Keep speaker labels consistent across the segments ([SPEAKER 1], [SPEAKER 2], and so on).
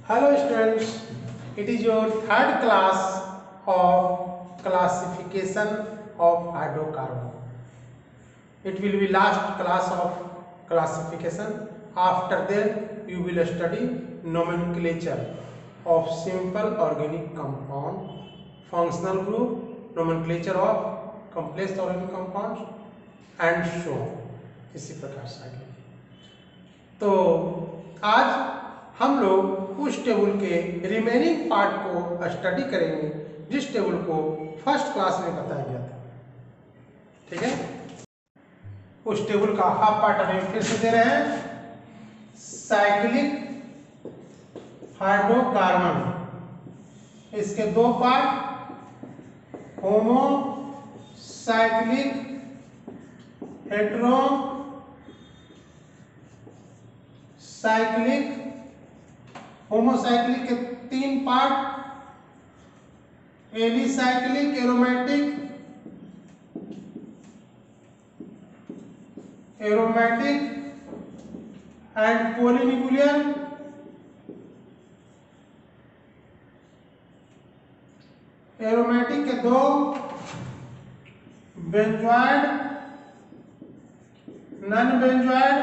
[SPEAKER 1] Hello students, it is your third class of classification of hydrocarbon. It will be last class of classification. After that you will study nomenclature of simple organic compound, functional group, nomenclature of complex organic compounds and so on. इसी प्रकार से आगे। तो आज हम लोग उस table के रिमेनिंग पार्ट को स्टडी करेंगे जिस टेबल को फर्स्ट क्लास में बताया गया था। ठीक है, उस टेबल का हाफ पार्ट हमें फिर से दे रहे हैं। साइक्लिक हाइड्रोकार्बन, इसके दो पार्ट, होमो साइक्लिक हेटेरो साइक्लिक, होमोसाइक्लिक के तीन part, alicyclic aromatic and polynuclear. Aromatic के दो, बेंजोइड नॉन बेंजोइड,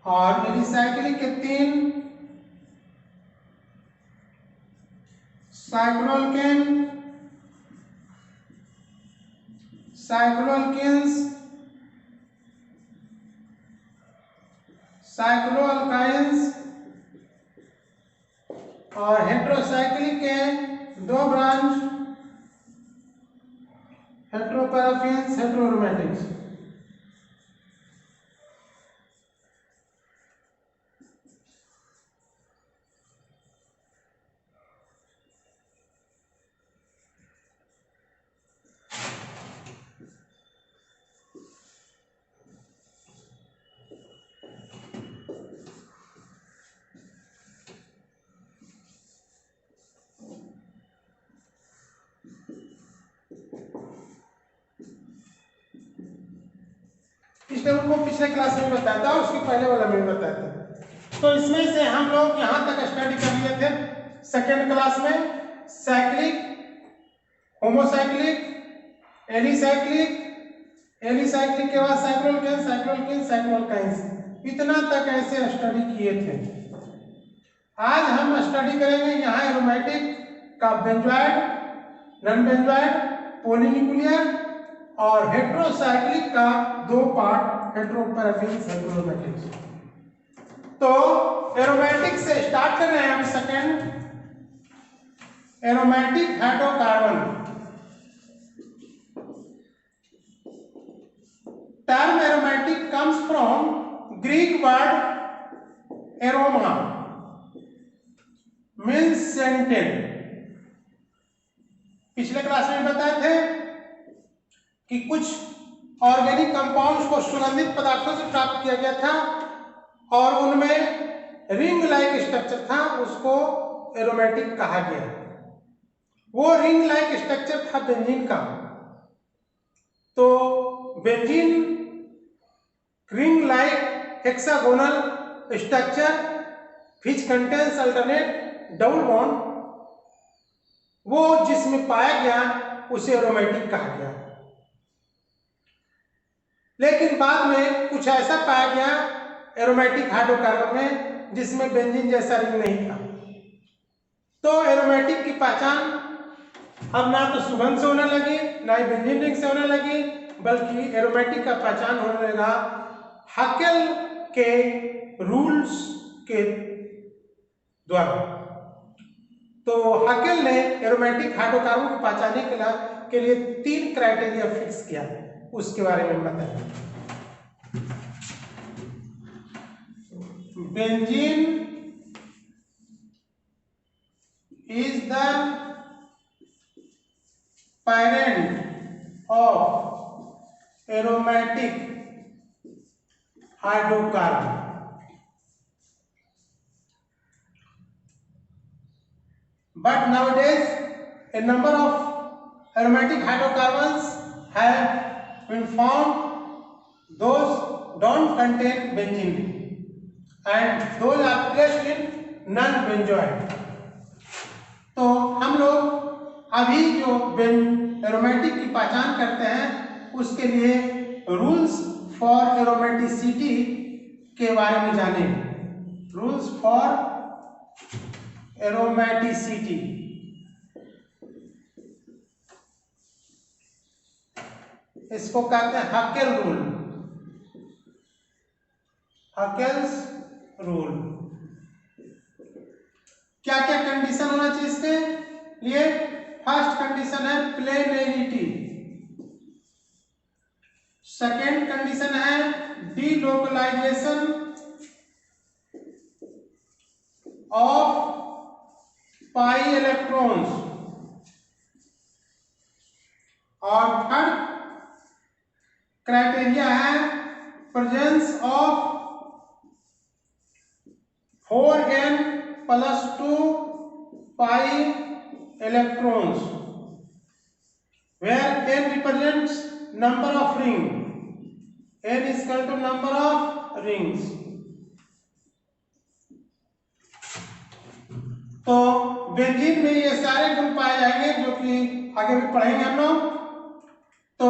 [SPEAKER 1] और एलिसाइक्लिक के तीन, साइक्लोअल्केन साइक्लोअल्केन्स, साइक्लोअल्काइन्स, और हेटेरोसाइक्लिक के दो ब्रांच, हेटेरोपैराफिन्स हेटेरोएरोमेटिक्स। इस टेबल को पिछले क्लास में बताया था और उसके पहले वाला में बताया था। तो इसमें से हम लोग यहां तक स्टडी कर लिए थे सेकेंड क्लास में। साइक्लिक, होमोसाइक्लिक, एलिसाइक्लिक, एलिसाइक्लिक के बाद साइक्लोअल्केन, साइक्लोअल्केन, साइक्लोअल्काइन्स, इतना तक ऐसे स्टडी किए थे। आज हम स्टडी करेंगे यहाँ एरोमेटिक का बेंजोइड, नॉन बेंजोइड, पॉलीन्यूक्लियर और हेटेरोसाइक्लिक का दो पार्ट, हेटेरोपैराफिन्स हेटेरोएरोमेटिक्स। तो एरोमेटिक से स्टार्ट कर रहे हैं हम second, aromatic hydrocarbon. Term aromatic comes from Greek word aroma means scented. पिछले क्लास में बताए थे कि कुछ ऑर्गेनिक कंपाउंड्स को सुगंधित पदार्थों से प्राप्त किया गया था और उनमें रिंग लाइक स्ट्रक्चर था, उसको एरोमेटिक कहा गया। वो रिंग लाइक स्ट्रक्चर था बेंजीन का। तो benzene ring like hexagonal structure which contains alternate double bond, वो जिसमें पाया गया उसे एरोमेटिक कहा गया। लेकिन बाद में कुछ ऐसा पाया गया एरोमेटिक हाइड्रोकार्बन में जिसमें बेंजीन जैसा रिंग नहीं था। तो एरोमेटिक की पहचान अब ना तो सुगंध से होने लगी, ना ही बेंजीन रिंग से होने लगी, बल्कि एरोमेटिक का पहचान होने लगा हाकेल के रूल्स के द्वारा। तो हाकेल ने एरोमेटिक हाइड्रोकार्बन को पहचानने के लिए तीन क्राइटेरिया फिक्स किया, उसके बारे में बताएं। Benzene is the parent of aromatic hydrocarbon. But nowadays a number of aromatic hydrocarbons have been found, those don't contain benzene ring, and those are placed in non-benzoate. तो हम लोग अभी जो एरोमेटिक की पहचान करते हैं उसके लिए रूल्स फॉर एरोमेटिसिटी के बारे में जानेंगे। रूल्स फॉर एरोमेटिसिटी, इसको कहते हैं हकेल रूल, हकेल्स रूल। क्या क्या कंडीशन होना चाहिए इसके लिए? फर्स्ट कंडीशन है प्लेनरिटी, सेकेंड कंडीशन है डीलोकलाइजेशन ऑफ पाई इलेक्ट्रॉन्स, और थर्ड क्राइटेरिया है presence of 4n+2 pi electrons, where n represents number of ring, n is equal to number of rings. तो बेंजीन में ये सारे गुण पाए जाएंगे जो कि आगे भी पढ़ेंगे हम लोग। तो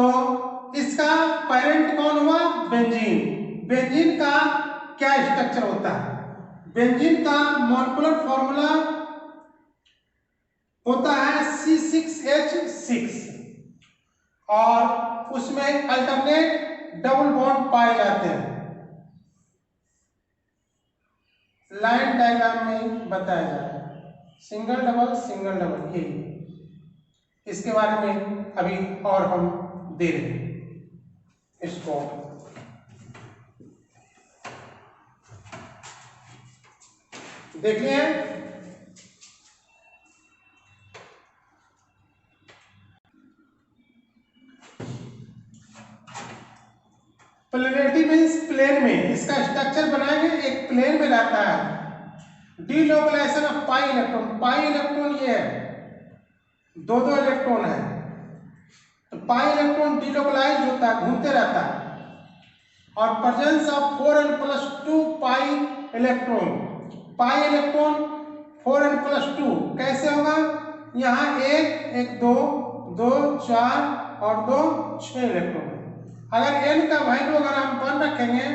[SPEAKER 1] इसका पेरेंट कौन हुआ? बेंजीन। बेंजीन का क्या स्ट्रक्चर होता है? बेंजीन का मॉलिक्यूलर फॉर्मूला होता है C6H6, और उसमें अल्टरनेट डबल बॉन्ड पाए जाते हैं। लाइन डायग्राम में बताया जा रहा है, सिंगल डबल ये, इसके बारे में अभी और हम दे रहे हैं इसको। देखिए प्लेनेरिटी मीन्स प्लेन में, इसका स्ट्रक्चर बनाएंगे, एक प्लेन में रहता है। Delocalisation of pi electron, pi electron ये है, दो इलेक्ट्रॉन है, तो पाई इलेक्ट्रॉन डीलोकलाइज होता है, घूमते रहता है। और presence of 4n+2 pi electron, pi electron 4n+2 कैसे होगा? यहाँ एक 2 2 4 और 2 6 इलेक्ट्रॉन। अगर n का वैल्यू अगर हम 1 रखेंगे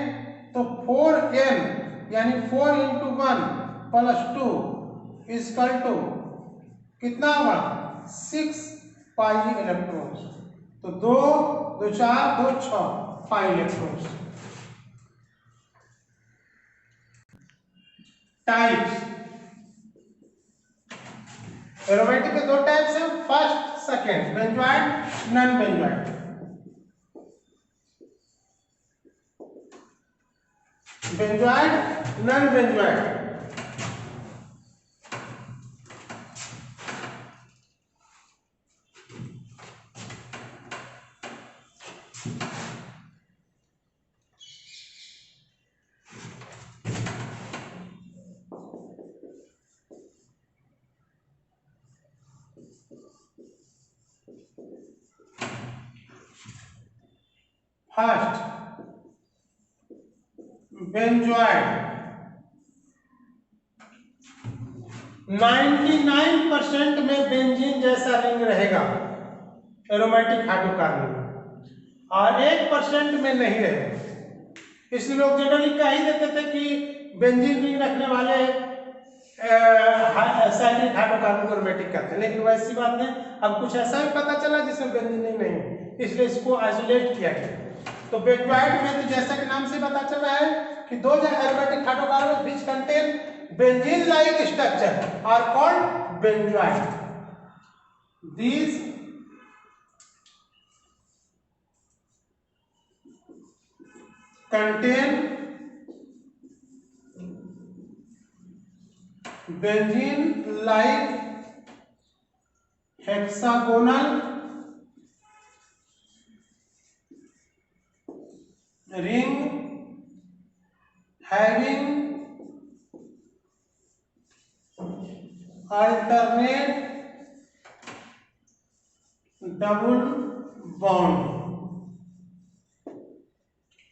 [SPEAKER 1] तो 4n यानी 4 × 1 + 2 = कितना होगा? 6 पाई इलेक्ट्रॉन्स। तो 2 2 4 2 6 पाई इलेक्ट्रॉन्स। टाइप्स एरोमेटिक के 2 टाइप्स हैं, first second, benzoate non benzoate. Benzoate non benzoate. First benzoate 99% में बेंजीन जैसा रिंग रहेगा एरोमेटिक हाइड्रोकार्बन में, और 1% में नहीं रहेगा। इसलिए लोग जनरली कह ही देते थे कि बेंजीन रिंग रखने वाले साइक्लिक हाइड्रोकार्बन को एरोमेटिक कहते हैं, लेकिन वैसी बात नहीं। अब कुछ ऐसा भी पता चला जिसमें बेंजीन रिंग नहीं है, इसलिए इसको आइसोलेट किया गया। तो बेंजोइट में तो जैसा कि नाम से पता चल रहा है कि दो aromatic hydrocarbon which contain benzene like structure are called benzoate. These contain benzene like hexagonal ring having alternate double bond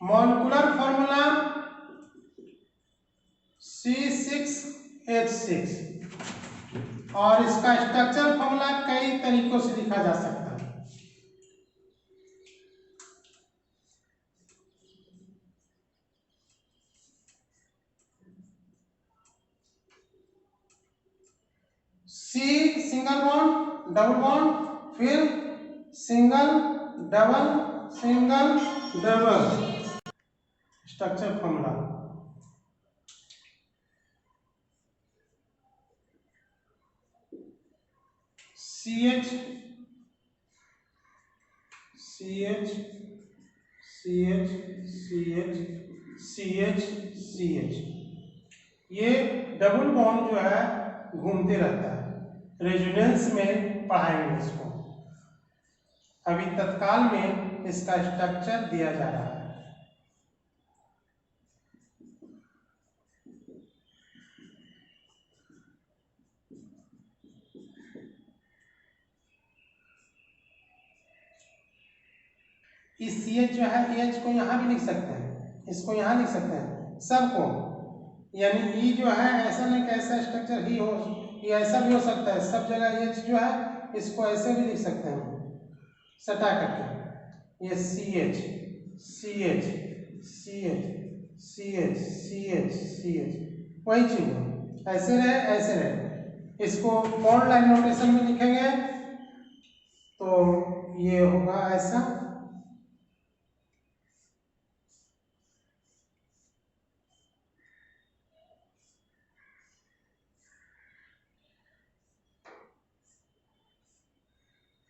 [SPEAKER 1] molecular formula C6H6 और इसका स्ट्रक्चर फॉर्मूला कई तरीकों से लिखा जा सकता है। C single bond double bond, फिर single double single double, structure formula CH CH CH CH CH CH। ये डबल बॉन्ड जो है घूमते रहता है, रेजोनेंस में पढ़ाएंगे इसको। अभी तत्काल में इसका स्ट्रक्चर दिया जा रहा है। इस CH जो है H को यहाँ भी लिख सकते हैं, इसको यहाँ लिख सकते हैं, सबको, यानी E जो है ऐसा नहीं कि ऐसा स्ट्रक्चर ही हो, ये ऐसा भी हो सकता है। सब जगह H जो है इसको ऐसे भी लिख सकते हैं सटा करके, ये CH CH CH CH CH CH, वही चीज है, ऐसे रहे ऐसे रहे। इसको बॉन्ड लाइन नोटेशन में लिखेंगे तो ये होगा ऐसा,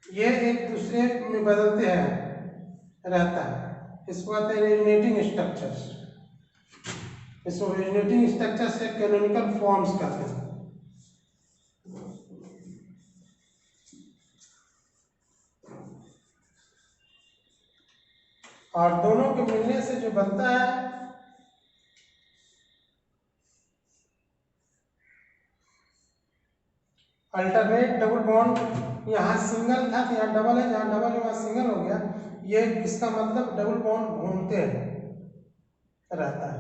[SPEAKER 1] ये एक दूसरे में बदलते हैं रहता है, इसको कहते हैं रेजोनेटिंग स्ट्रक्चर्स। इसको रेजोनेटिंग स्ट्रक्चर से कैनोनिकल फॉर्म्स कहते हैं। और दोनों के मिलने से जो बनता है अल्टरनेट डबल बॉन्ड। यहाँ सिंगल था तो यहाँ डबल है, जहाँ डबल है सिंगल हो गया। ये इसका मतलब डबल बॉन्ड घूमते रहता है,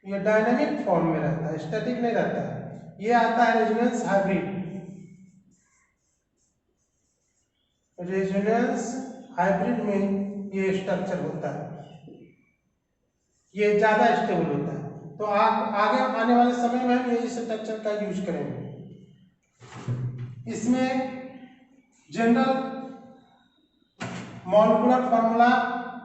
[SPEAKER 1] ये डायनामिक फॉर्म में रहता है, स्टैटिक नहीं रहता है। ये आता है रेजोनेंस हाइब्रिड। रेजोनेंस हाइब्रिड में ये स्ट्रक्चर होता है, ये ज्यादा स्टेबल होता है। तो आगे आने वाले समय में हम यही स्ट्रक्चर का यूज करेंगे। इसमें जनरल मॉलिक्यूलर फार्मूला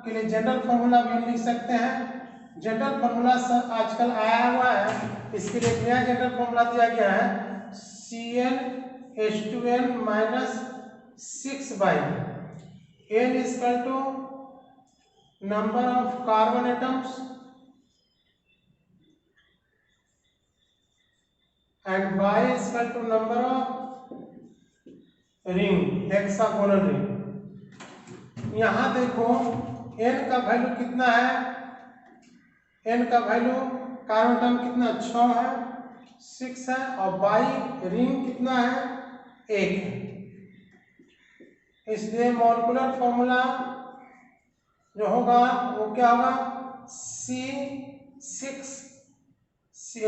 [SPEAKER 1] के लिए जनरल फार्मूला भी हम लिख सकते हैं। जनरल फार्मूला आजकल आया हुआ है, इसके लिए नया जनरल फार्मूला दिया गया है CnH2n - 6/n = number of carbon atoms and y = number of ring, hexagonal ring. यहाँ देखो n का वैल्यू कितना है, n का वैल्यू कार्बन एटम कितना 6 है, 6 है, और y रिंग कितना है 1 है। इसलिए मॉलिक्यूलर फॉर्मूला जो होगा वो क्या होगा,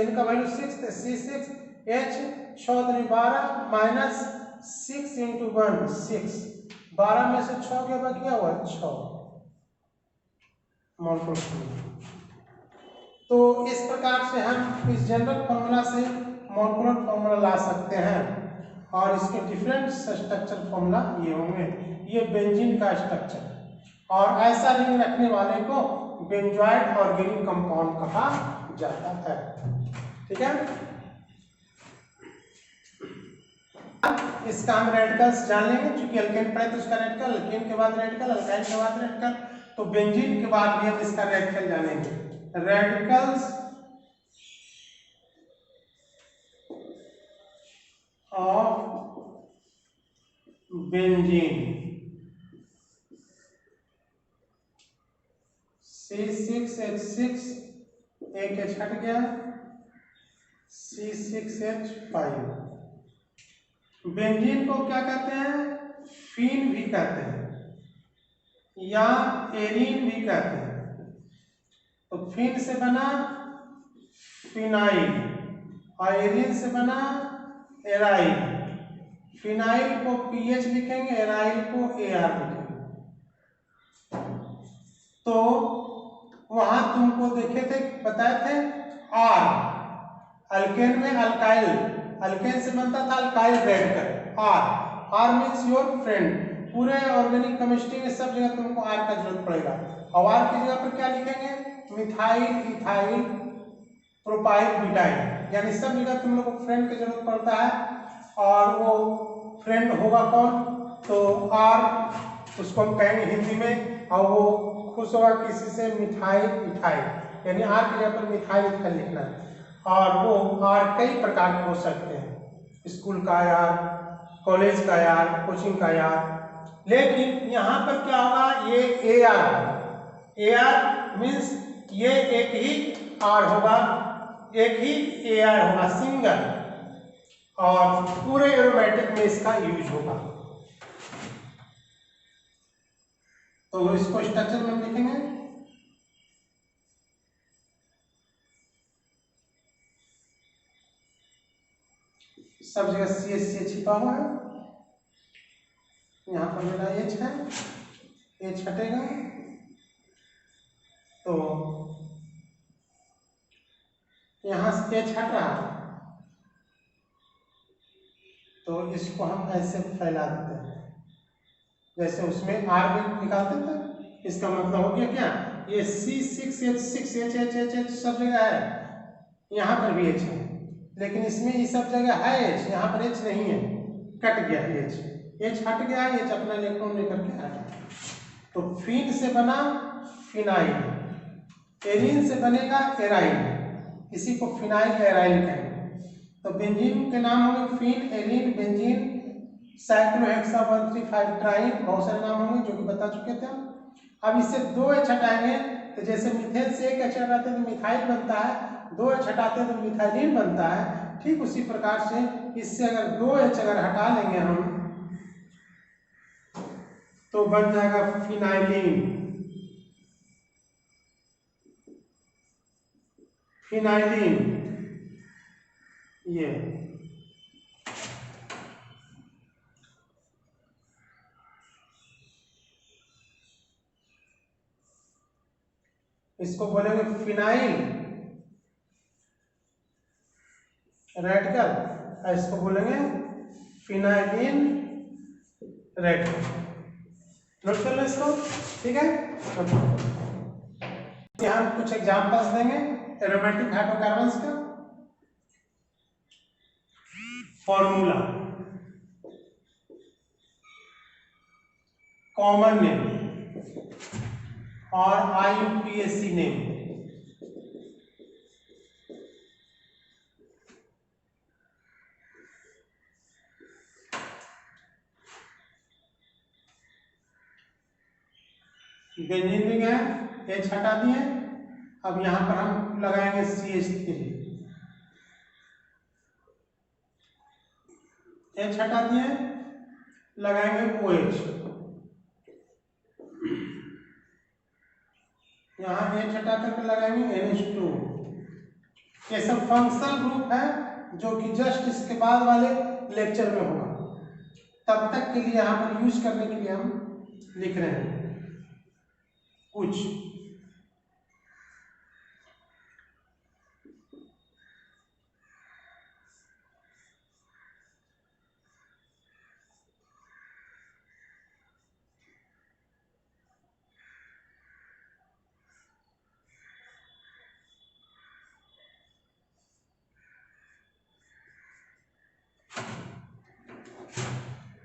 [SPEAKER 1] n का वैल्यू 6 है, C6H 6 × 12 - 6 × 1 6, 12 में से 6 के बाद क्या हुआ 6 मॉलिक्यूलर फॉर्मूला। तो इस प्रकार से हम इस जनरल फॉर्मूला से मॉलिक्यूलर फॉर्मूला ला सकते हैं। और इसके डिफरेंट स्ट्रक्चर फॉर्मूला ये होंगे। ये बेंजीन का स्ट्रक्चर, और ऐसा रिंग रखने वाले को बेंजॉइड ऑर्गेनिक कंपाउंड कहा जाता है। ठीक है, इसका हम रेडिकल्स जान लेंगे, क्योंकि अल्केन पढ़े तो इसका रेडिकल, अल्केन के बाद रेडिकल, अल्काइन के बाद रेडिकल, तो बेंजीन के बाद भी हम इसका रेडिकल जानेंगे। रेडिकल्स ऑफ बेंजीन, C6H6 एक H हट गया, C6H5। बेंजीन को क्या कहते हैं, फीन भी कहते हैं। या एरीन भी कहते हैं। तो फिन से बना फिनाइल और एरीन से बना एराइल। फिनाइल को पीएच लिखेंगे, एराइल को एआर लिखेंगे। तो वहां तुमको देखे थे, बताए थे आर, अल्केन में अल्काइल, अल्केन से बनता था alkyl radical. R, R means your friend. पूरे ऑर्गेनिक केमिस्ट्री में सब जगह तुमको आर का जरूरत पड़ेगा। और आर की जगह पर क्या लिखेंगे? मिथाइल, इथाइल, प्रोपाइल, ब्यूटाइल, यानी सब जगह तुम लोग को फ्रेंड की जरूरत पड़ता है। और वो फ्रेंड होगा कौन? तो आर, उसको हम कहेंगे हिंदी में, और वो खुश होगा किसी से, मिथाइल, इथाइल, यानी आर की जगह पर मिथाइल, इथाइल लिखना है। और वो आर कई प्रकार के हो सकते हैं, स्कूल का यार, कॉलेज का यार, कोचिंग का यार। लेकिन यहाँ पर क्या होगा? ये A R, A R means ये एक ही आर होगा, एक ही ए आर होगा, सिंगल, और पूरे एरोमेटिक में इसका यूज होगा। तो इसको स्ट्रक्चर में लिखेंगे, सब जगह सी एच छिपा हुआ है। यहाँ पर मेरा एच है, एच हटेगा तो यहाँ से एच हट रहा है, तो इसको हम ऐसे फैला देते हैं, जैसे उसमें आर भी निकालते थे। इसका मतलब हो गया क्या? ये C6H6H सब जगह है, यहाँ पर भी एच है, लेकिन इसमें ये सब जगह है एच, यहाँ पर एच नहीं है, कट गया एच, एच हट गया, एच अपना इलेक्ट्रॉन लेकर के हटा। तो फिन से बना फिनाइल, एरीन से बनेगा एराइल, इसी को फिनाइल एराइल कहेंगे। तो बेंजीन के नाम होंगे फिन, एरीन, बेंजीन, साइक्लोहेक्सा 135 बहुत सारे नाम होंगे जो कि बता चुके थे। अब इससे दो एच हटाएंगे, तो जैसे मिथेन से एक एच हटाते हैं तो मिथाइल बनता है, दो एच हटाते हैं तो मिथाइलिन बनता है। ठीक उसी प्रकार से इससे अगर दो एच अगर हटा लेंगे हम, तो बन जाएगा फिनाइलिन, फिनाइलिन। ये इसको बोलेंगे फिनाइल रेडिकल, और इसको बोलेंगे फिनाइलिन रेडिकल। नोट कर लो इसको, ठीक है। यहाँ कुछ एग्जांपल्स देंगे एरोमेटिक हाइड्रोकार्बन्स का। फॉर्मूला, कॉमन नेम और IUPAC नेम। बेंजीन भी गए, एच हटा दिए, अब यहां पर हम लगाएंगे CH3, एच हटा दिए, लगाएंगे OH, यहाँ एच हटा करके लगाएंगे NH2। ये सब फंक्शनल ग्रुप है जो कि जस्ट इसके बाद वाले लेक्चर में होगा, तब तक के लिए यहाँ पर यूज करने के लिए हम लिख रहे हैं कुछ।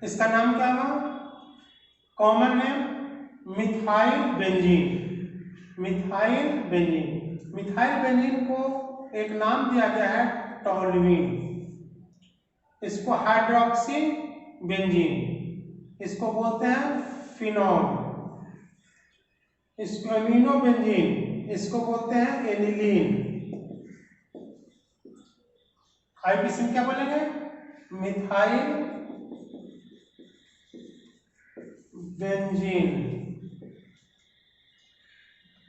[SPEAKER 1] इसका नाम क्या होगा? Common name methyl benzene, methyl benzene. Methyl benzene को एक नाम दिया गया है टॉल्यूइन, इसको हाइड्रोक्सी बेंजीन, इसको बोलते हैं फिनॉल, इसको अमीनो बेंजीन, इसको बोलते हैं एनिलीन। IUPAC में क्या बोलेंगे? Methyl benzene.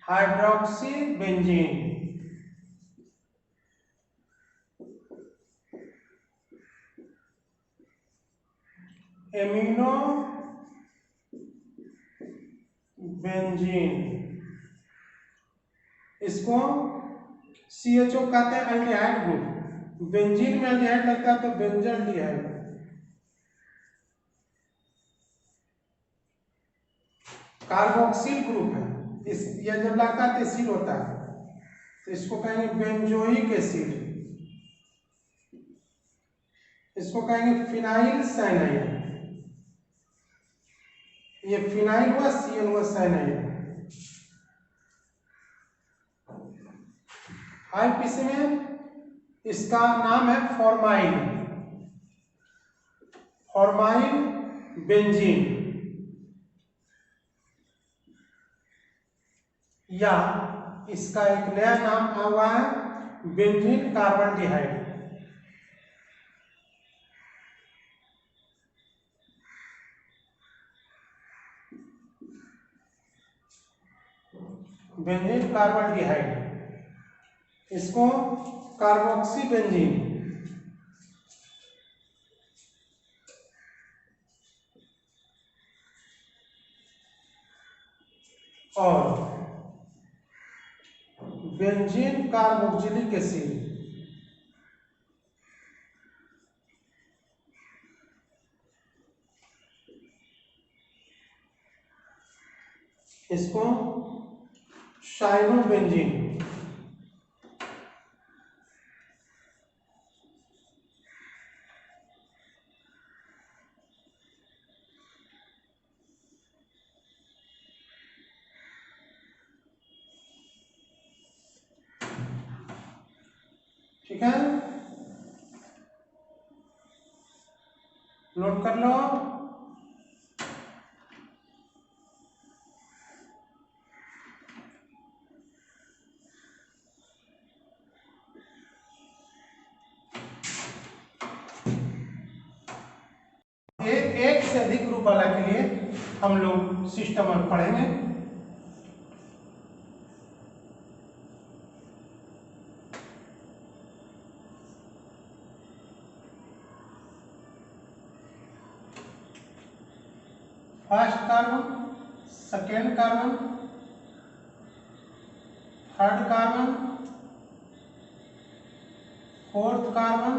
[SPEAKER 1] Hydroxy benzene, amino benzene, इसको CHO कहते हैं एल्डिहाइड ग्रुप। बेंजीन में एल्डिहाइड लगता है तो बेंजल्डिहाइड। कार्बोक्सिल ग्रुप है, इस ये जब लगता है तो एसिड होता है, तो इसको कहेंगे बेंजोइक एसिड, इसको कहेंगे फिनाइल साइनाइड। ये फिनाइल हुआ, CN हुआ साइनाइड। IPC में इसका नाम है फॉर्माइल, फॉर्माइल बेंजीन, या इसका एक नया नाम आ हुआ है बेंजीन कार्बन डिहाइड। बेंजीन कार्बन डिहाइड, इसको कार्बोक्सी बेंजीन, और बेंजीन कार्बोक्सिलिक एसिड, इसको साइनोबेंजीन, ठीक है, नोट कर लो। एक से अधिक ग्रुप वाला के लिए हम लोग सिस्टम में पढ़ेंगे। First carbon, second carbon, third carbon, fourth carbon,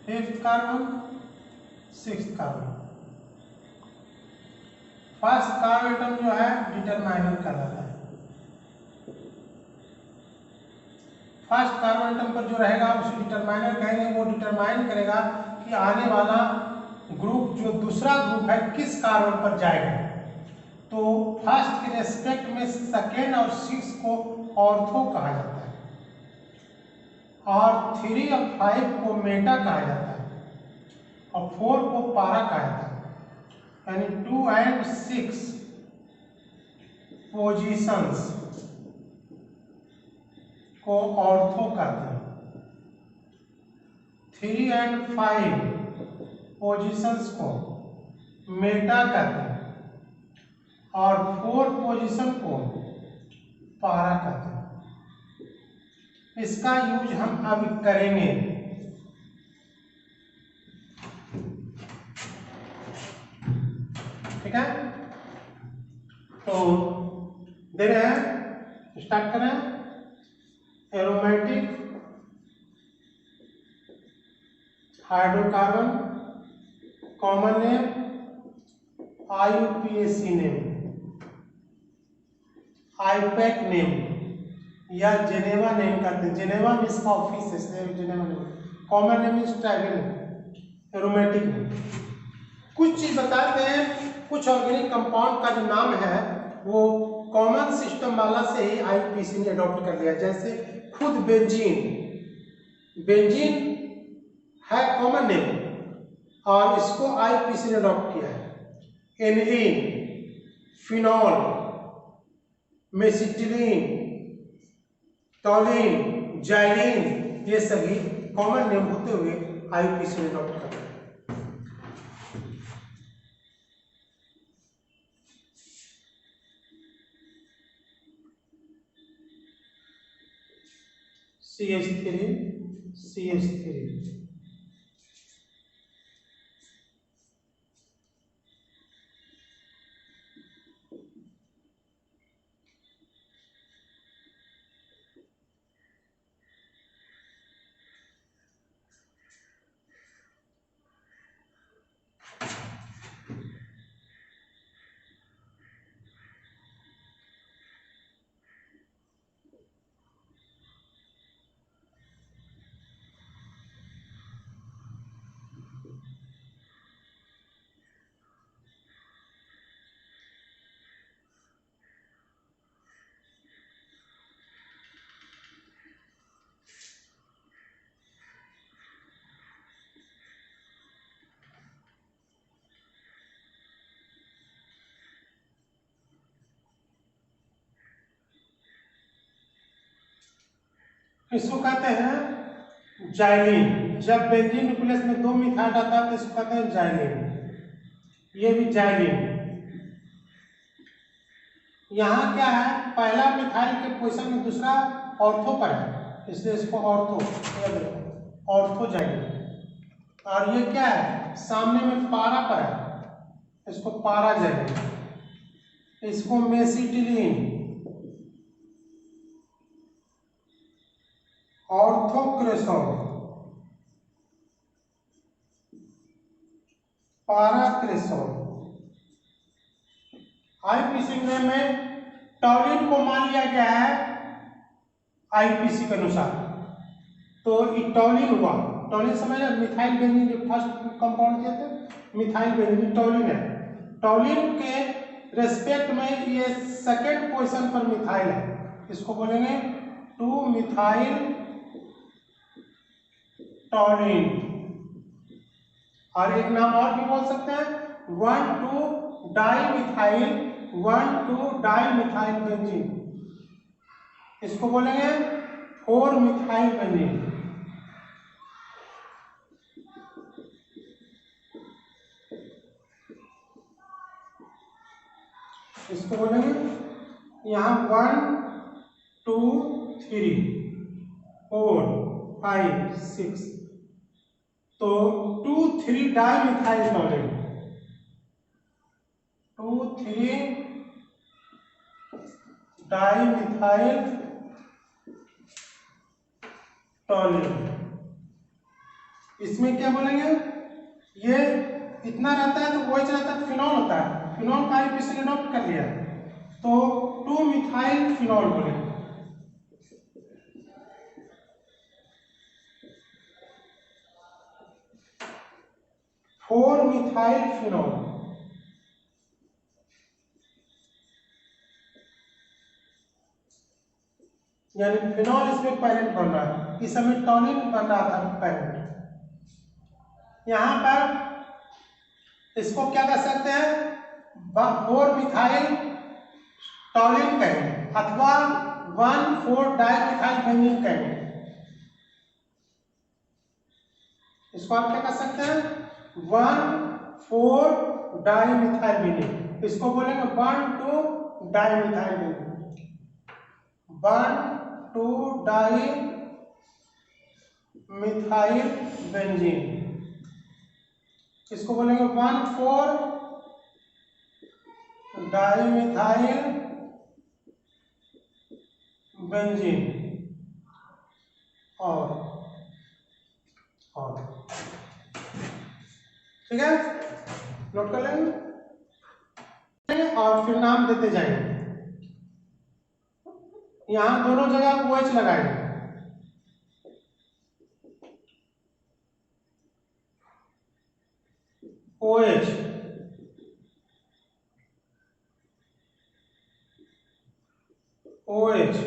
[SPEAKER 1] fifth carbon, sixth carbon. First carbon atom जो है डिटरमाइनर कहलाता है। फर्स्ट कार्बन एटम पर जो रहेगा उसे डिटरमाइनर कहेंगे। वो डिटरमाइन करेगा कि आने वाला ग्रुप जो दूसरा ग्रुप है किस कार्बन पर जाएगा। तो फर्स्ट के रेस्पेक्ट में सेकेंड और सिक्स को ऑर्थो कहा जाता है, और 3 और 5 को मेटा कहा जाता है, और 4 को पारा कहा जाता है। यानी 2 and 6 पोजीशंस को ऑर्थो कहते हैं, 3 and 5 पोजीशंस को मेटा कहते हैं, और 4 पोजीशन को पारा कहते हैं। इसका यूज हम अब करेंगे। ठीक है, तो दे रहे हैं, स्टार्ट करें। Aromatic hydrocarbon, common name IUPAC name, IUPAC name या जेनेवा नेम करते हैं। जेनेवा में इसका ऑफिस है, इसलिए Geneva name. Common name is ट्राइगल। एरोमेटिक नेम कुछ चीज बताते हैं। कुछ ऑर्गेनिक कंपाउंड का जो नाम है वो कॉमन सिस्टम वाला से ही IUPAC ने अडॉप्ट कर लिया। जैसे खुद बेंजीन, बेंजीन है कॉमन नेम और इसको IUPAC ने अडॉप्ट किया है। एनिलीन, फिनॉल, मेसिटिलीन, टॉलिन, जाइलिन, ये सभी कॉमन नेम होते हुए IUPAC ने अडॉप्ट कर लिया। CH3 CH3। इसको कहते हैं जाइलिन। जब बेंजीन न्यूक्लियस में 2 मिथाइल आता है तो इसको कहते हैं जाइलिन। ये भी जाइलिन। यहाँ क्या है, पहला मिथाइल के पोजीशन में दूसरा ऑर्थो पर है, इसलिए इसको ऑर्थो, ये देखो ऑर्थो जाइलिन। और ये क्या है, सामने में पारा पर है, इसको पारा जाइलिन। इसको मेसिटिलीन, ऑर्थोक्रेसोन, पाराक्रेसोन। आईपीसी में टॉलिन को मान लिया गया है आईपीसी के अनुसार, तो टॉलिन हुआ। टॉलिन समझ, मिथाइल बेंजीन जो फर्स्ट कंपाउंड दिए थे मिथाइल बेंजीन, टॉलिन है। टॉलिन के रेस्पेक्ट में ये सेकेंड पोजीशन पर मिथाइल है, इसको बोलेंगे 2 मिथाइल टॉलिन। और एक नाम और भी बोल सकते हैं 1,2 डाइमिथाइल, 1,2 डाइमिथाइल बेंजीन, इसको बोलेंगे 4 मिथाइल बेंजीन। इसको बोलेंगे यहाँ 1 2 3 4 5 6, तो 2 3 डाइमिथाइल टॉलिन, 2 3 डाइमिथाइल टॉलिन। इसमें क्या बोलेंगे, ये इतना रहता है तो वही रहता है, फिनॉल होता है, फिनॉल का आईपीसी अडॉप्ट कर लिया, तो 2 मिथाइल फिनॉल बोलेंगे। फोर मिथाइल फिनॉल, यानी फिनॉल इसमें पैरेंट बन रहा है, इस समय टॉलिन बन रहा था पैरेंट। यहां पर इसको क्या कर सकते हैं, 4 मिथाइल टॉलिन कहेंगे अथवा 1,4 डाइमिथाइल बेंजीन कहेंगे। इसको आप क्या कर सकते हैं, 1,4 डाइमिथाइल बेंजीन, इसको बोलेंगे 1,2 डाइमिथाइल बेंजीन, 1,2 डाइमिथाइल बेंजीन। इसको बोलेंगे 1,4 डाइमिथाइल बेंजीन। और ठीक है, नोट कर लेंगे और फिर नाम देते जाएंगे। यहां दोनों जगह OH लगाएंगे, OH, OH,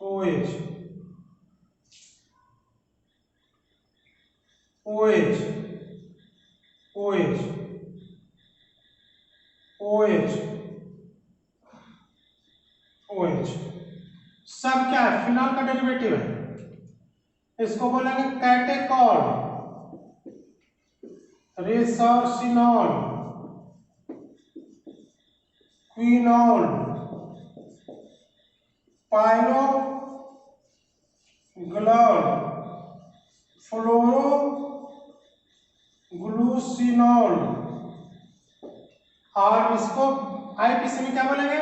[SPEAKER 1] OH, OH, OH, OH, OH, सब क्या है, फिनॉल का डेरिवेटिव है। इसको बोलेंगे कैटेकॉल, रेसोर्सिनॉल, क्विनॉल, पायरोग्लॉल, फ्लोरोग्लूसिनॉल, और इसको आईपीसी में क्या बोलेंगे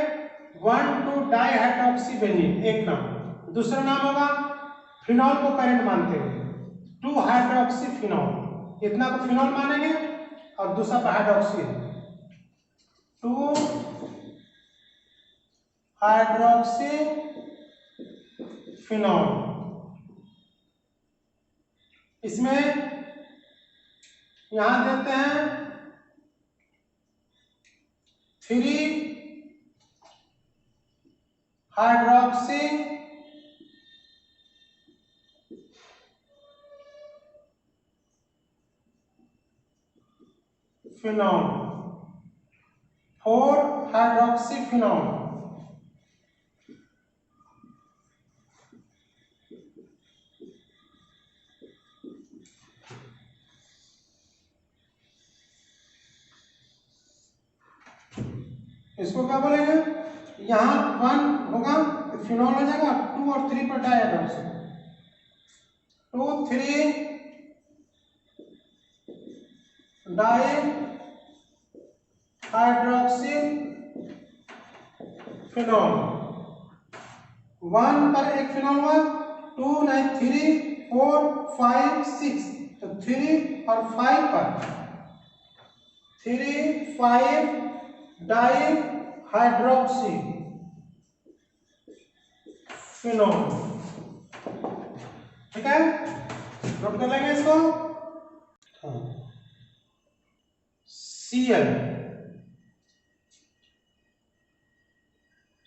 [SPEAKER 1] 1,2-डाइहाइड्रोक्सीबेंजीन, एक नाम। दूसरा नाम होगा फिनॉल को करेंट मानते हुए 2-हाइड्रोक्सीफिनॉल, इतना को फिनॉल मानेंगे और दूसरा पर हाइड्रोक्सी है 2-हाइड्रोक्सीफिनॉल। इसमें यहां देते हैं 3-हाइड्रोक्सी फिनॉल, 4-हाइड्रोक्सीफिनॉल। इसको क्या बोलेंगे, यहां 1 होगा तो फिनॉल हो जाएगा, 2 और 3 पर डाइहाइड्रोक्सी, 2,3-डाइहाइड्रोक्सी फिनॉल। 1 पर एक फिनॉल हुआ, 2 नहीं 3 4 5 6, तो 3 और 5 पर 3,5-डाइहाइड्रोक्सी फिनॉल। ठीक है, नोट कर लेंगे इसको। Cl,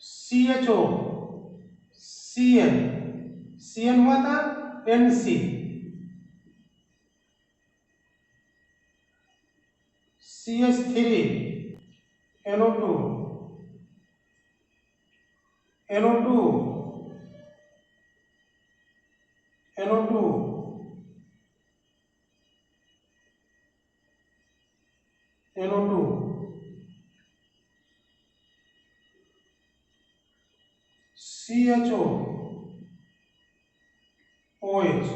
[SPEAKER 1] CHO, Cl, Cn हुआ था NC, CH3, NO2, NO2, NO2, NO2, CHO, OH।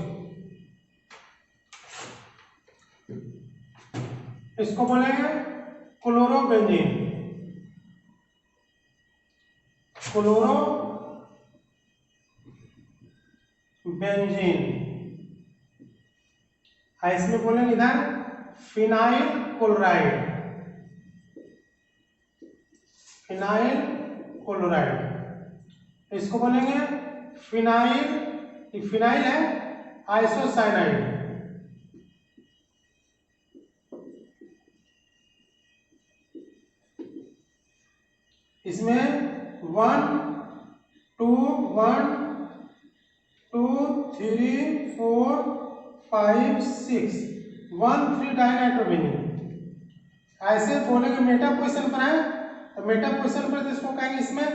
[SPEAKER 1] इसको बोलेंगे क्लोरोबेंजीन, क्लोरोबेंजीन। इसमें बोलेंगे इधर फिनाइल क्लोराइड, फिनाइल क्लोराइड। इसको बोलेंगे फिनाइल, फिनाइल है आइसोसाइनाइड, इसमें 1 2 1 2 3 4 5 6 1 3 डाइनाइट्रोबेंजीन। ऐसे बोलेंगे मेटा पोजीशन पर है तो मेटा पोजीशन पर, तो इसको कहेंगे इसमें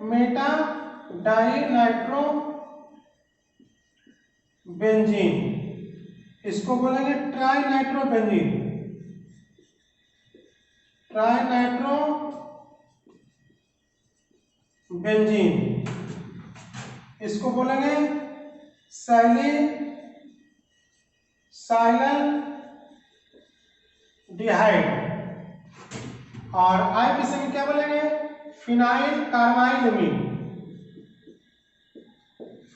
[SPEAKER 1] मेटा डाइनाइट्रोबेंजीन। इसको बोलेंगे ट्राइनाइट्रोबेंजीन, ट्राइनाइट्रोबेंजीन। इसको बोलेंगे सैलिसाइलडिहाइड। और आईपीसी में क्या बोलेंगे फिनाइल कार्बाइलमीन,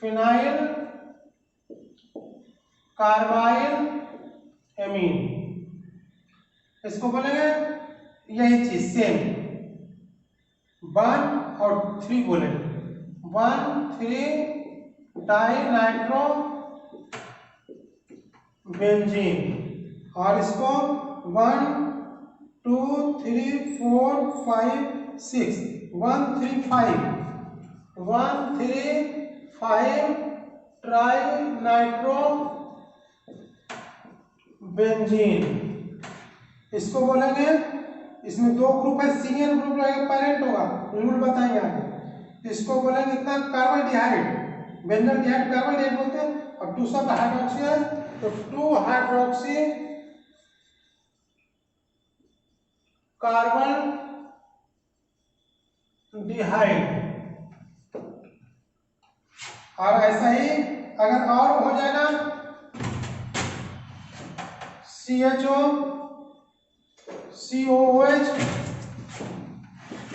[SPEAKER 1] फिनाइल कार्बाइलएमीन। इसको बोलेंगे यही चीज सेम 1 और 3 बोलेंगे 1 3 डाइनाइट्रोबेंजीन। और इसको 1 2 3 4 5 6 1 3 5 1 3 5 ट्राइनाइट्रोबेंजीन। इसको बोलेंगे, इसमें 2 ग्रुप है, सिंगल ग्रुप रहेगा, पेरेंट होगा, रूल बताएंगे आगे। इसको बोलेंगे इतना कार्बोहाइड्रेट, बेंजल डिहाइड कार्बोहाइड्रेट बोलते हैं, और दूसरा हाइड्रोक्सी है तो 2-हाइड्रोक्सी कार्बन डिहाइड। और ऐसा ही अगर और हो जाएगा CHO COOH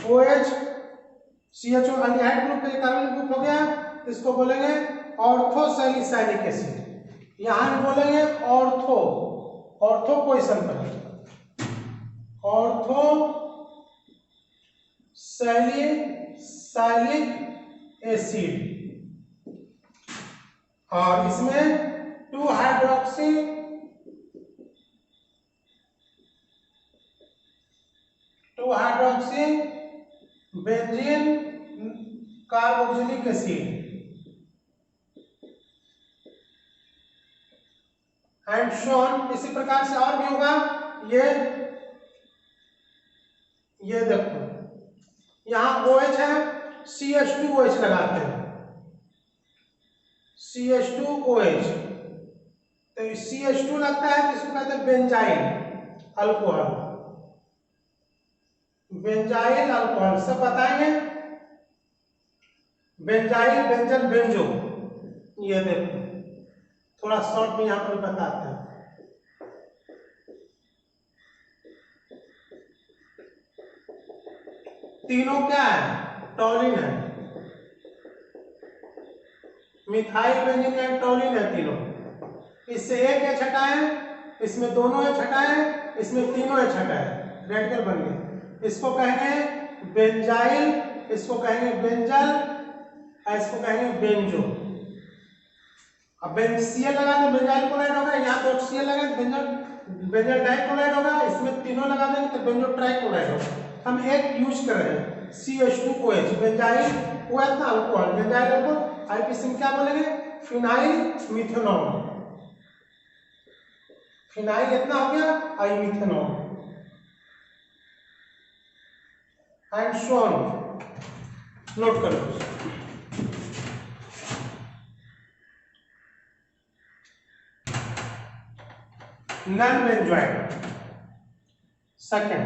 [SPEAKER 1] OH CHO aldehyde group का कार्बन ग्रुप हो गया, इसको बोलेंगे ऑर्थोसैलिसाइलिक एसिड। यहां भी बोलेंगे ऑर्थो पोजीशन पर ऑर्थो सैलिसाइलिक एसिड। और इसमें 2 hydroxy benzene carboxylic acid and shown. इसी प्रकार से और भी होगा। ये देखो यहां OH है, CH2OH लगाते हैं, CH2OH। तो CH2 लगता है तो इसको कहते हैं बेंजाइल अल्कोहल। बेंजाइल अल्कोहल सब बताएंगे। Benzyl, benzal, benzo. ये देखो थोड़ा शॉर्ट में यहां पर बताते हैं। तीनों क्या है? टॉलिन है, मिथाइल बेंजीन एंड टॉलिन है तीनों। इससे एक है छटा है, इसमें दोनों है छटा है, इसमें तीनों है छटा है, रेडिकल बन गए। इसको कहेंगे बेंजाइल, इसको कहेंगे बेंजल, इसको कहेंगे बेंजो। अब बेंजीन लगा तो बेंजाइल क्लोराइड होगा, यहाँ पे ऑक्सीजन लगा तो बेंजल डाइक्लोराइड होगा, इसमें तीनों लगा देंगे तो बेंजो ट्राइक्लोराइड होगा। हम एक यूज कर रहे हैं CH2OH बेंजाइल OH ना अल्कोहल, बेंजाइल अल्कोहल। आईपीसी में क्या बोलेंगे? Phenyl methanol. फिनाइल इतना हो गया, आई मिथेनॉल एंड शोन। नोट कर लो। Non benzoic. Second,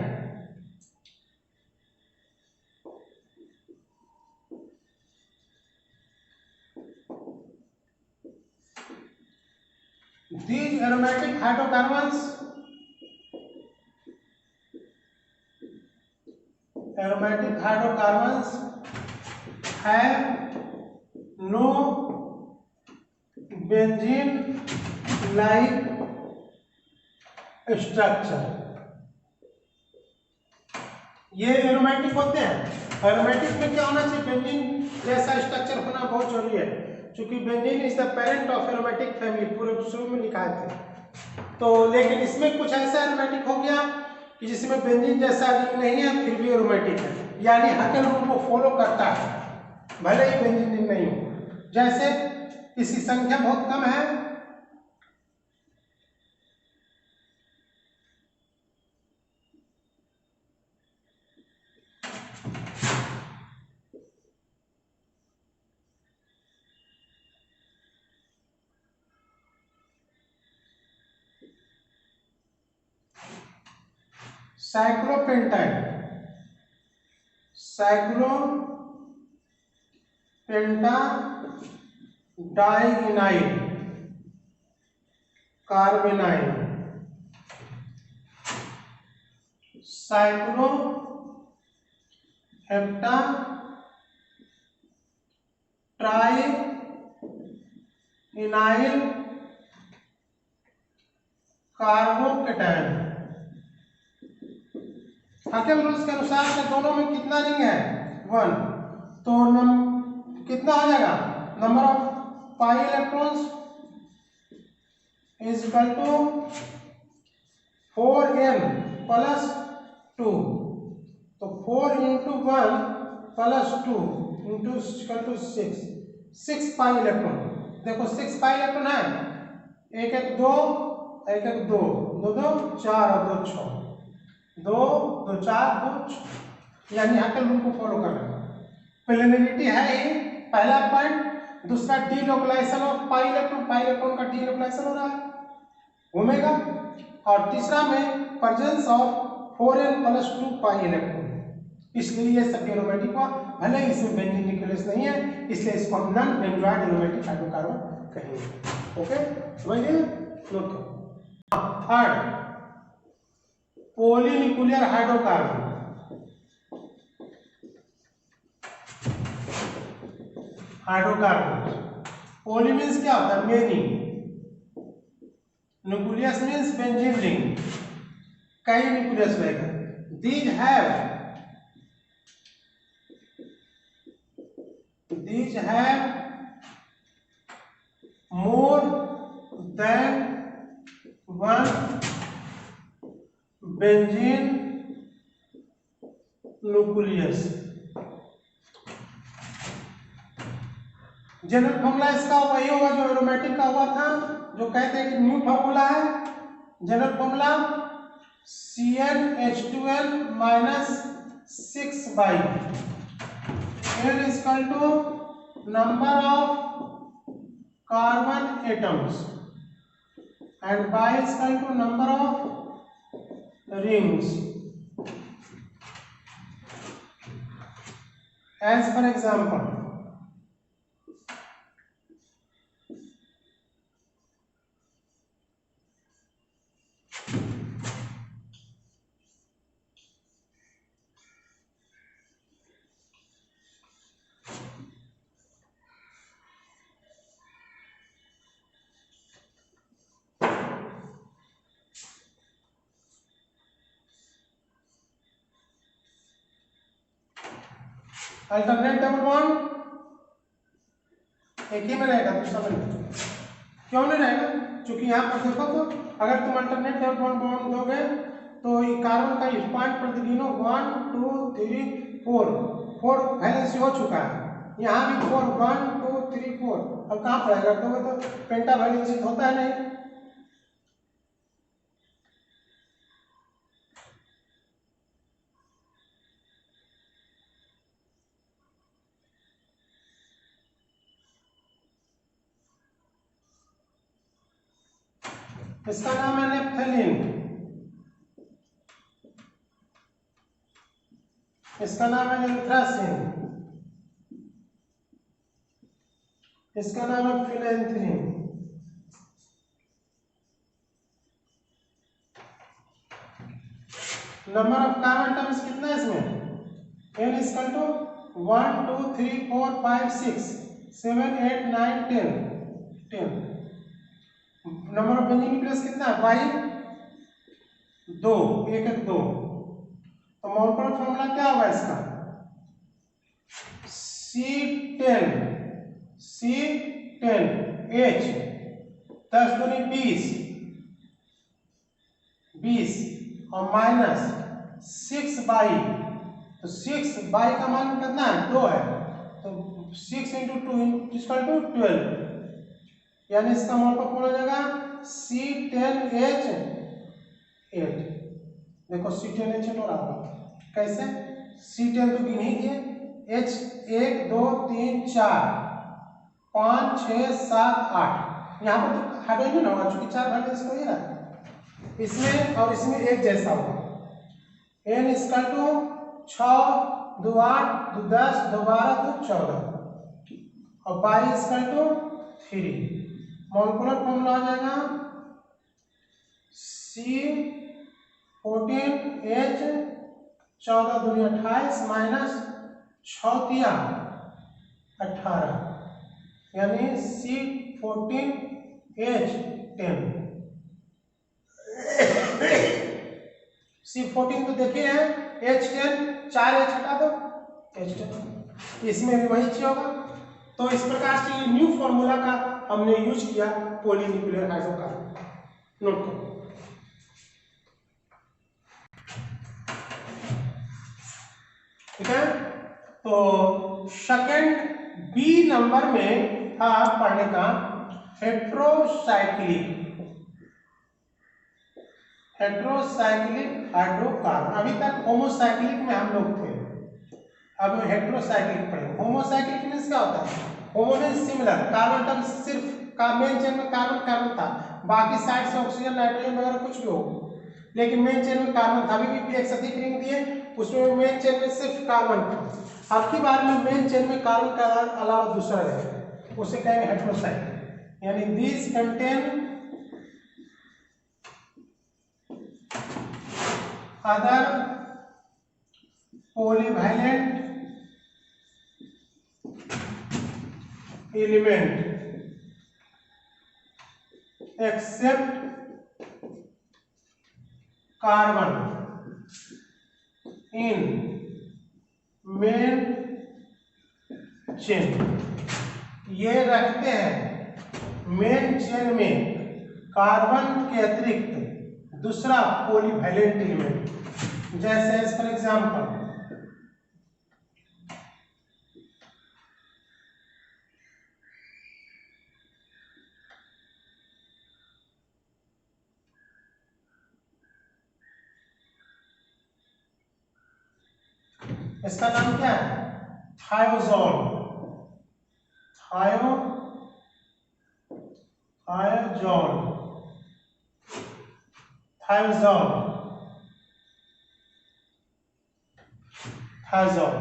[SPEAKER 1] these aromatic hydrocarbons have no benzene like structure। ये एरोमेटिक होते हैं। एरोमेटिक में क्या होना चाहिए? बेंजीन जैसा स्ट्रक्चर होना बहुत जरूरी है, क्योंकि benzene is the parent of aromatic family, पूरे शुरू में लिखा थे। तो लेकिन इसमें कुछ ऐसा एरोमेटिक हो गया कि जिसमें बेंजीन जैसा रिंग नहीं है फिर भी एरोमेटिक है, यानी हकेल रूल को फॉलो करता है भले ही बेंजीन रिंग नहीं हो। जैसे इसकी संख्या बहुत कम है, साइक्लोपेंटाडाइइनाइल कार्बेनाइल, साइक्लोहेप्टाट्राइइनाइल कार्बोकेटाइन। हकेल रूल्स के अनुसार से दोनों में कितना रिंग है? 1। तो कितना हो जाएगा? Number of pi electrons is equal to 4n plus 2। तो 4 into 1 plus 2 into equal to 6 pi electron. देखो 6 पाई इलेक्ट्रॉन है, 1 1 2 1 1 2 2 2 4 और 2 6, 2 2 4 2 6, यानी हकेल रूल को फॉलो करना है। प्लेनरिटी है ही पहला पॉइंट। दूसरा डीलोकलाइजेशन ऑफ पाई इलेक्ट्रॉन का डीलोकलाइजेशन हो रहा है ओमेगा। और तीसरा में presence of 4n plus 2 pi electron. इसलिए ये सभी एरोमेटिक हुआ, भले ही इसमें बेंजीन न्यूक्लियस नहीं है, इसलिए इसको हम नॉन बेंजोइड एरोमेटिक हाइड्रोकार्बन कहेंगे। ओके, समझिए, नोट करो। Third, polynuclear hydrocarbon. Hydrocarbon, poly means क्या होता है? Many, nucleus means benzene ring, कई न्यूक्लियस रहेगा। These have more than one benzene nucleus। General formula इसका वही होगा जो एरोमेटिक का हुआ था, जो कहते हैं कि न्यू फॉर्मूला है। General formula CnH2n - 6 N is equal to number of carbon atoms and by is equal to number of rings. As for example, alternate double bond एक ही में रहेगा, दूसरा में क्यों नहीं रहेगा? क्योंकि यहाँ पर देखो तो अगर तुम अल्टरनेट डबल बॉन्ड दोगे तो ये कार्बन का स्पान प्रतिदिनों 1 2 3 4 वैलेंसी हो चुका है। यहाँ भी 4 1 2 3 4, अब कहाँ पर अगर दोगे तो पेंटा वैलेंसी होता है नहीं। इसका नाम है नेप्थलीन, इसका नाम है एंथ्रासिन, इसका नाम है phenanthrene. Number of carbon atoms कितना है इसमें? n is equal to 1 2 3 4 5 6 7 8 9 10। Number of benzene nucleus कितना है? y 2, 1 1 2। तो मॉलिक्यूलर फॉर्मूला क्या होगा इसका? C10 H 10 दूनी 20 और माइनस 6 बाई, तो 6 बाई का मान कितना है? 2 है, तो 6 × 2 = 12, यानी इसका मॉलिक्यूलर फॉर्मूला हो जाएगा C10H8। देखो C10H8 हो रहा है कैसे? C10 तो गिन ही दिए, H 1 2 3 4 5 6 7 8। यहाँ पर तो हाइड्रोजन होगा क्योंकि 4 वैलेंस को ही ना, इसमें और इसमें एक जैसा होगा। n = 6 2 8 2 10 2 12 2 14 और y = 3। मॉलिक्यूलर फॉर्मूला आ जाएगा C14H 14 दूनी 28 माइनस 6 तिया 18, यानी C14H10। C14 तो देखिए है, H10 4 H हटा दो H10, इसमें भी वही चीज होगा। तो इस प्रकार से ये न्यू फॉर्मूला का हमने यूज किया पॉलीन्यूक्लियर हाइड्रोकार्बन। नोट करो। ठीक है, तो सेकंड बी नंबर में था पढ़ने का हेट्रोसाइक्लिक हाइड्रोकार्बन। अभी तक होमोसाइक्लिक में हम लोग थे, अब हेट्रोसाइक्लिक पढ़ेंगे। होमोसाइक्लिक मींस क्या होता है? होमो मींस सिमिलर, कार्बन एटम सिर्फ का मेन चेन में कार्बन था, बाकी साइड से ऑक्सीजन नाइट्रोजन वगैरह कुछ भी हो, लेकिन मेन चेन में कार्बन था। अभी भी एक से अधिक रिंग दिए उसमें मेन चेन में सिर्फ कार्बन था। अब की बार में मेन चेन में कार्बन का अलावा दूसरा रहेगा, उसे कहेंगे हेटेरोसाइक्लिक, यानी these contain other polyvalent element except carbon in main chain। ये रखते हैं मेन चेन में कार्बन के अतिरिक्त दूसरा पॉलीवैलेंट एलिमेंट, जैसे फॉर एग्जांपल इसका नाम क्या है? थायोजोल। थायोजोल थायोजोल थायोजोल।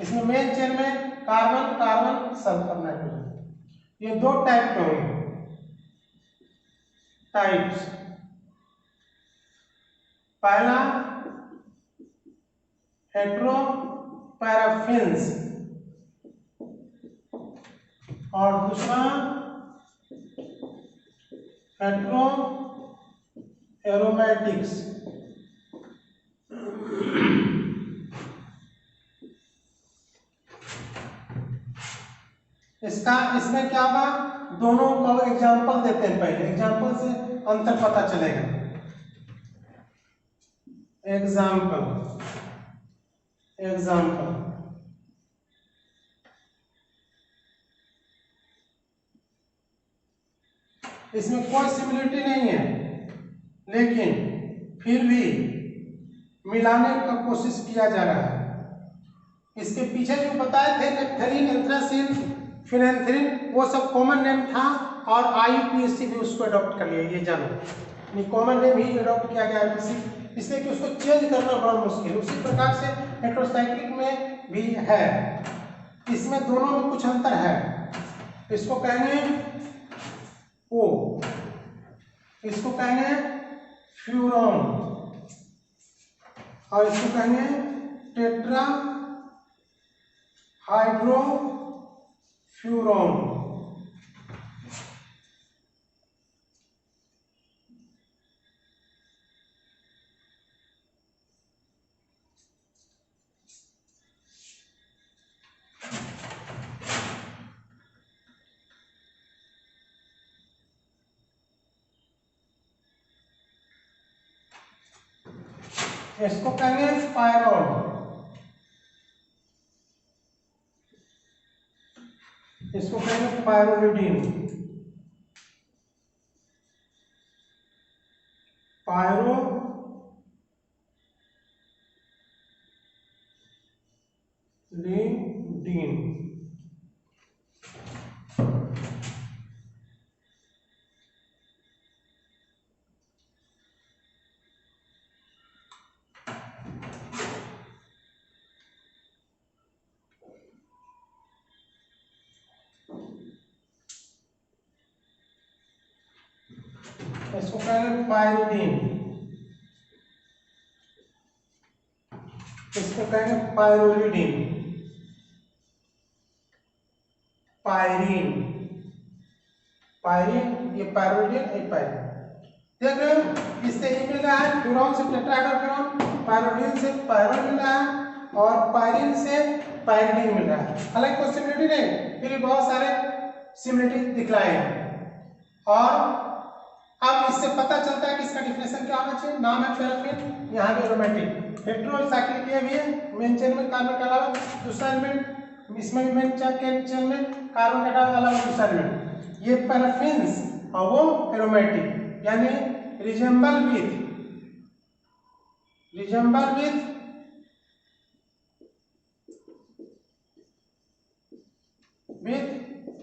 [SPEAKER 1] इसमें मेन चेन में कार्बन कार्बन सल्फर नाइट्रोजन। ये दो टाइप के होंगे, टाइप्स। पहला हेट्रो पैराफिन्स और दूसरा हेट्रो एरोमेटिक्स। इसमें क्या होगा, दोनों का एग्जांपल देते हैं, पहले एग्जांपल से अंतर पता चलेगा। एग्जांपल इसमें कोई सिमिलरिटी नहीं है, लेकिन फिर भी मिलाने का कोशिश किया जा रहा है। इसके पीछे जो बताए थे नेप्थलीन, एंथ्रासीन, फिनेंथ्रीन, वो सब कॉमन नेम था और आईयूपीएसी भी उसको अडॉप्ट कर लिया, ये जानो। कॉमन नेम ही अडॉप्ट किया गया है इसलिए कि उसको चेंज करना बड़ा मुश्किल है। उसी प्रकार से हेटेरोसाइक्लिक में भी है, इसमें दोनों में कुछ अंतर है। इसको कहेंगे ओ, इसको कहेंगे फ्यूरॉन और इसको कहेंगे टेट्रा हाइड्रोफ्यूरॉन। इसको कहेंगे पायरोल, इसको कहेंगे पायरोलिडीन, पायरोलिडीन। इसको कहेंगे पायरिडीन, इसको कहेंगे पायरोलिडीन, पायरीन, पायरीन, ये पायरोलिडीन, ये पायरीन। देख रहे हो, इससे ये मिल रहा है फ्यूरॉन से टेट्राहाइड्रोफ्यूरॉन, पायरोलिडीन से पायरोल मिल रहा है और पायरीन से पायरिडीन मिल रहा है। हालांकि कोई सिमिलरिटी नहीं, फिर भी बहुत सारे सिमिलरिटी दिखलाए हैं। और अब इससे पता चलता है कि इसका डिफिनेशन क्या होना चाहिए। नाम है पैराफिन, यहाँ पे एरोमेटिक। हेटेरोसाइक्लिक ये भी है, मेन चेन में कार्बन के अलावा दूसरा एलिमेंट, इसमें भी मेन चेन में कार्बन के अलावा दूसरा एलिमेंट। ये पैराफिन्स और वो एरोमेटिक, यानी रिजेंबल विथ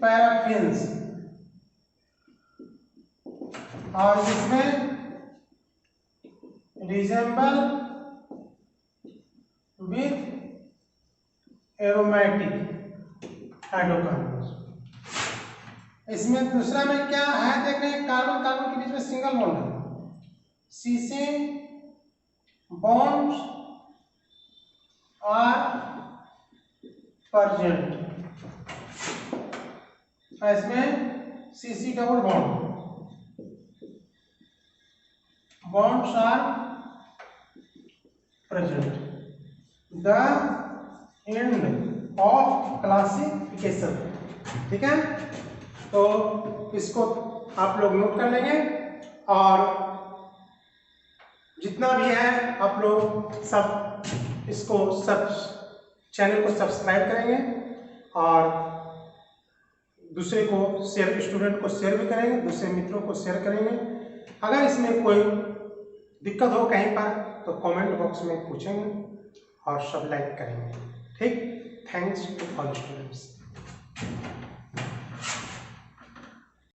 [SPEAKER 1] पैराफिन्स, और इसमें रिजेंबल एरोमेटिक हाइड्रोकार्बन। इसमें दूसरा में क्या है देख रहे हैं, कार्बन कार्बन के बीच में सिंगल बॉन्ड है, सीसी बॉन्ड्स आर प्रेजेंट, इसमें CC double bonds are present. The end of classification, ठीक है। तो इसको आप लोग नोट कर लेंगे और जितना भी है आप लोग सब इसको सब चैनल को सब्सक्राइब करेंगे और दूसरे को शेयर, स्टूडेंट को शेयर भी करेंगे, दूसरे मित्रों को शेयर करेंगे। अगर इसमें कोई दिक्कत हो कहीं पर तो कमेंट बॉक्स में पूछेंगे और सब लाइक करेंगे, ठीक। Thanks to all students.